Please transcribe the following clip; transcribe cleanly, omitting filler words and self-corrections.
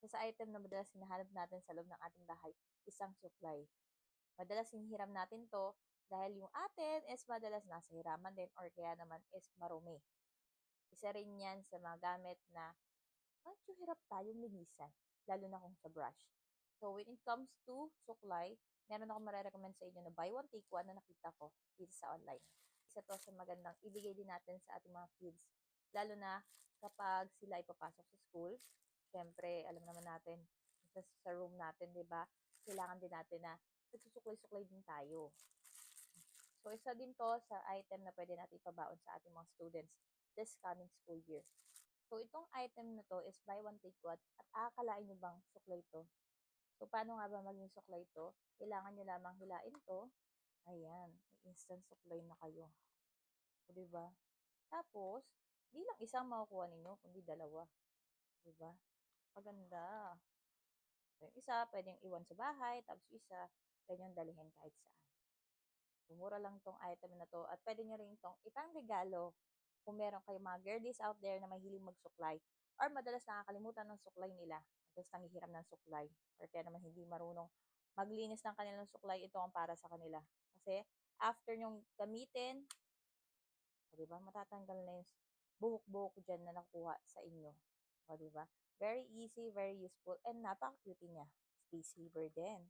Isa sa item na madalas hinahanap natin sa loob ng ating bahay, isang suklay. Madalas hinihiram natin to dahil yung atin is madalas nasa hiraman din or kaya naman is marumi. Isa rin yan sa mga gamit na medyo hirap tayong linisan, lalo na kung sa brush. So when it comes to suklay, meron ako marirecommend sa inyo na buy one take one na nakita ko dito sa online. Isa to sa magandang ibigay din natin sa ating mga kids, lalo na kapag sila ay papasok sa school. Siyempre, alam naman natin, sa room natin, di ba? Kailangan din natin na nagsusuklay-suklay din tayo. So, isa din to sa item na pwede natin ipabaon sa ating mga students this coming school year. So, itong item na to is buy one take one at akalain nyo bang suklay to? So, paano nga ba maging suklay to? Kailangan nyo lamang hilain to. Ayan, may instant suklay na kayo. O, diba? Tapos, di lang isang makukuha ninyo, kundi dalawa. Diba? Maganda. So, yung isa, pwedeng iwan sa bahay, tapos isa, pwede yung dalihin kahit saan. Mura lang tong item na to at pwede nyo rin itong ipang regalo kung meron kayong mga girlies out there na mahilig magsuklay or madalas nakakalimutan ng suklay nila, madalas nangihiram ng suklay or kaya naman hindi marunong maglinis ng kanilang suklay, ito ang para sa kanila. Kasi after nyong gamitin, o diba, matatanggal na yung buhok-buhok dyan na nakuha sa inyo. O diba? Very easy, very useful, and napaka-cute niya. Space saver din.